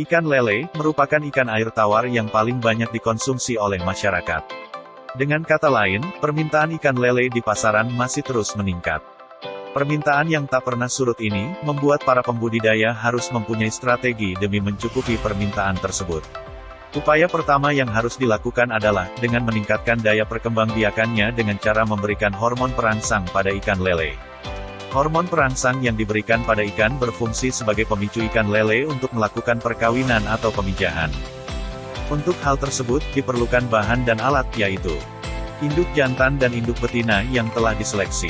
Ikan lele merupakan ikan air tawar yang paling banyak dikonsumsi oleh masyarakat. Dengan kata lain, permintaan ikan lele di pasaran masih terus meningkat. Permintaan yang tak pernah surut ini, membuat para pembudidaya harus mempunyai strategi demi mencukupi permintaan tersebut. Upaya pertama yang harus dilakukan adalah, dengan meningkatkan daya perkembangbiakannya dengan cara memberikan hormon perangsang pada ikan lele. Hormon perangsang yang diberikan pada ikan berfungsi sebagai pemicu ikan lele untuk melakukan perkawinan atau pemijahan. Untuk hal tersebut, diperlukan bahan dan alat, yaitu induk jantan dan induk betina yang telah diseleksi.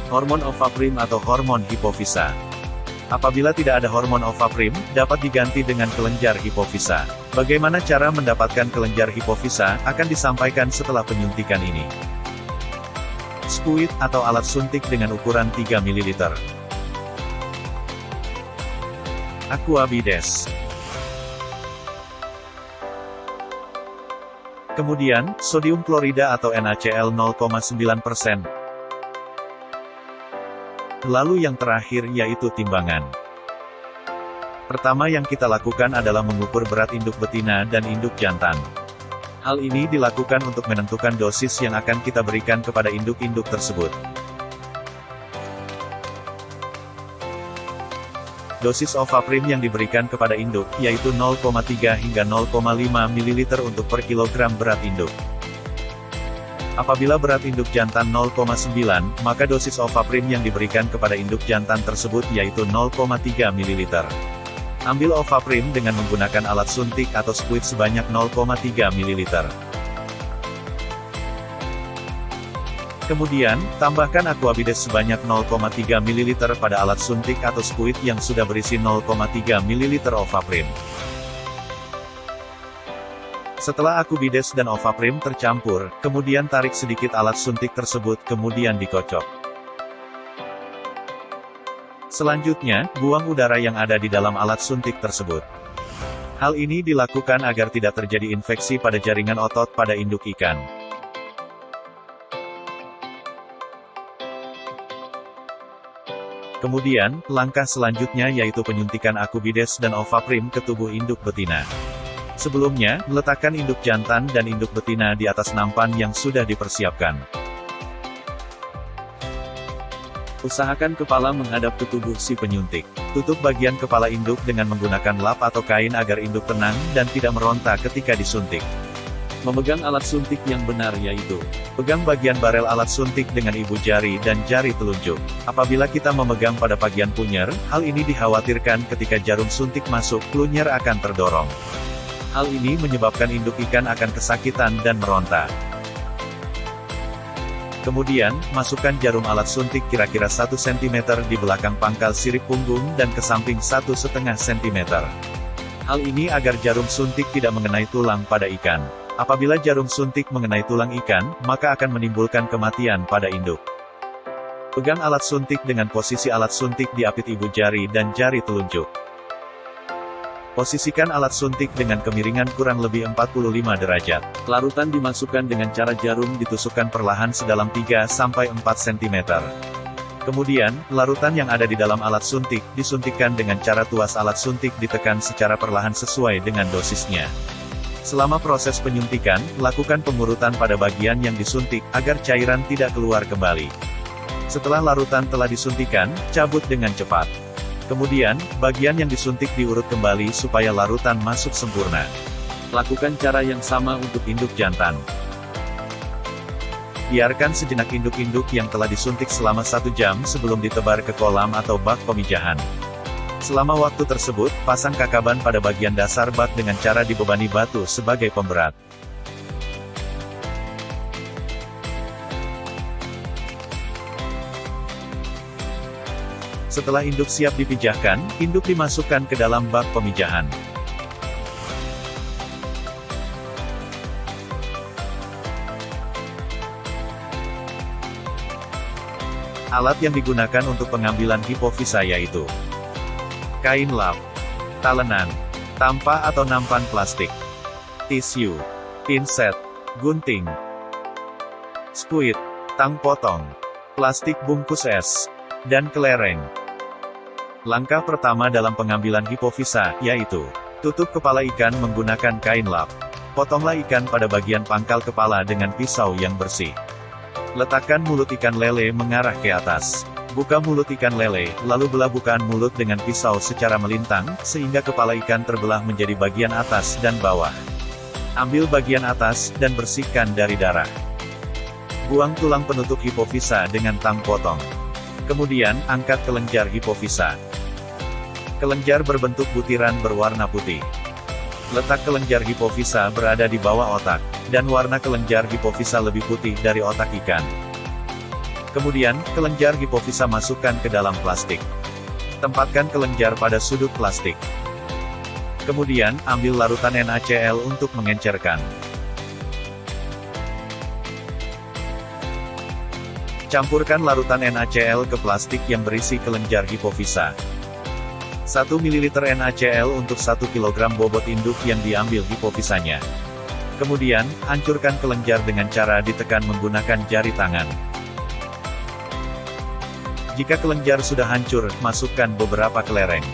Hormon ovaprim atau hormon hipofisa. Apabila tidak ada hormon ovaprim, dapat diganti dengan kelenjar hipofisa. Bagaimana cara mendapatkan kelenjar hipofisa, akan disampaikan setelah penyuntikan ini. Squid, atau alat suntik dengan ukuran 3 ml. Aquabides. Kemudian, sodium klorida atau NaCl 0,9%. Lalu yang terakhir yaitu timbangan. Pertama yang kita lakukan adalah mengukur berat induk betina dan induk jantan. Hal ini dilakukan untuk menentukan dosis yang akan kita berikan kepada induk-induk tersebut. Dosis ovaprim yang diberikan kepada induk, yaitu 0,3 hingga 0,5 ml untuk per kilogram berat induk. Apabila berat induk jantan 0,9, maka dosis ovaprim yang diberikan kepada induk jantan tersebut yaitu 0,3 ml. Ambil ovaprim dengan menggunakan alat suntik atau squid sebanyak 0,3 ml. Kemudian, tambahkan aquabides sebanyak 0,3 ml pada alat suntik atau squid yang sudah berisi 0,3 ml ovaprim. Setelah aquabides dan ovaprim tercampur, kemudian tarik sedikit alat suntik tersebut kemudian dikocok. Selanjutnya, buang udara yang ada di dalam alat suntik tersebut. Hal ini dilakukan agar tidak terjadi infeksi pada jaringan otot pada induk ikan. Kemudian, langkah selanjutnya yaitu penyuntikan aquabides dan ovaprim ke tubuh induk betina. Sebelumnya, letakkan induk jantan dan induk betina di atas nampan yang sudah dipersiapkan. Usahakan kepala menghadap ke tubuh si penyuntik. Tutup bagian kepala induk dengan menggunakan lap atau kain agar induk tenang dan tidak meronta ketika disuntik. Memegang alat suntik yang benar yaitu, pegang bagian barel alat suntik dengan ibu jari dan jari telunjuk. Apabila kita memegang pada bagian punyer, hal ini dikhawatirkan ketika jarum suntik masuk, punyer akan terdorong. Hal ini menyebabkan induk ikan akan kesakitan dan meronta. Kemudian, masukkan jarum alat suntik kira-kira 1 cm di belakang pangkal sirip punggung dan ke samping 1,5 cm. Hal ini agar jarum suntik tidak mengenai tulang pada ikan. Apabila jarum suntik mengenai tulang ikan, maka akan menimbulkan kematian pada induk. Pegang alat suntik dengan posisi alat suntik diapit ibu jari dan jari telunjuk. Posisikan alat suntik dengan kemiringan kurang lebih 45 derajat. Larutan dimasukkan dengan cara jarum ditusukkan perlahan sedalam 3-4 cm. Kemudian, larutan yang ada di dalam alat suntik, disuntikkan dengan cara tuas alat suntik ditekan secara perlahan sesuai dengan dosisnya. Selama proses penyuntikan, lakukan pengurutan pada bagian yang disuntik, agar cairan tidak keluar kembali. Setelah larutan telah disuntikan, cabut dengan cepat. Kemudian, bagian yang disuntik diurut kembali supaya larutan masuk sempurna. Lakukan cara yang sama untuk induk jantan. Biarkan sejenak induk-induk yang telah disuntik selama 1 jam sebelum ditebar ke kolam atau bak pemijahan. Selama waktu tersebut, pasang kakaban pada bagian dasar bak dengan cara dibebani batu sebagai pemberat. Setelah induk siap dipijahkan, induk dimasukkan ke dalam bak pemijahan. Alat yang digunakan untuk pengambilan hipofisa yaitu kain lap, talenan, tampah atau nampan plastik, tisu, pinset, gunting, squid, tang potong, plastik bungkus es, dan kelereng. Langkah pertama dalam pengambilan hipofisa, yaitu Tutup kepala ikan menggunakan kain lap. Potonglah ikan pada bagian pangkal kepala dengan pisau yang bersih. Letakkan mulut ikan lele mengarah ke atas. Buka mulut ikan lele, lalu belah bukaan mulut dengan pisau secara melintang, sehingga kepala ikan terbelah menjadi bagian atas dan bawah. Ambil bagian atas, dan bersihkan dari darah. Buang tulang penutup hipofisa dengan tang potong. Kemudian, angkat kelenjar hipofisa. Kelenjar berbentuk butiran berwarna putih. Letak kelenjar hipofisa berada di bawah otak, dan warna kelenjar hipofisa lebih putih dari otak ikan. Kemudian, kelenjar hipofisa masukkan ke dalam plastik. Tempatkan kelenjar pada sudut plastik. Kemudian, ambil larutan NaCl untuk mengencerkan. Campurkan larutan NaCl ke plastik yang berisi kelenjar hipofisa. 1 ml NaCl untuk 1 kg bobot induk yang diambil hipofisanya. Kemudian, hancurkan kelenjar dengan cara ditekan menggunakan jari tangan. Jika kelenjar sudah hancur, masukkan beberapa kelereng.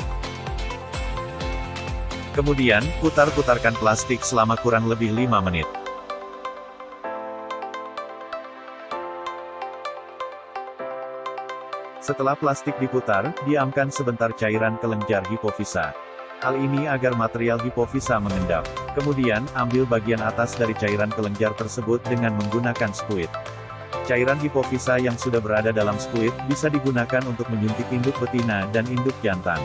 Kemudian, putar-putarkan plastik selama kurang lebih 5 menit. Setelah plastik diputar, diamkan sebentar cairan kelenjar hipofisa. Hal ini agar material hipofisa mengendap. Kemudian, ambil bagian atas dari cairan kelenjar tersebut dengan menggunakan spuit. Cairan hipofisa yang sudah berada dalam spuit bisa digunakan untuk menyuntik induk betina dan induk jantan.